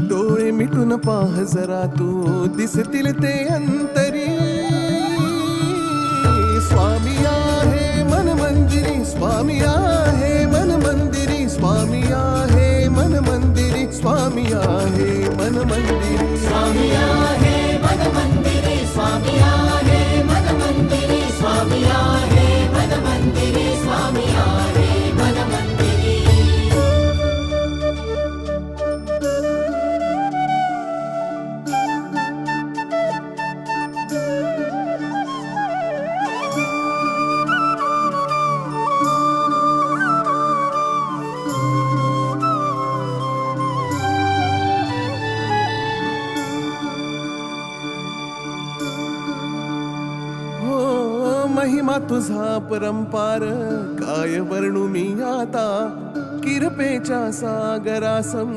डोळे मिटून पाह जरा तू दिसतील ते अंतरी. स्वामी आहे मन मंदिरी, स्वामी आहे मन मंदिरी, स्वामी आहे मन मंदिरी, स्वामी आहे मन मंदिरी. स्वामी आहे मन मंदिरी, स्वामी आहे मन मंदिरी, स्वामी आहे मन मंदिरी, स्वामी आहे मन मंदिरी. महिमा तुझा परंपार काय वर्णू मी आता. किरपेच्या सागरासम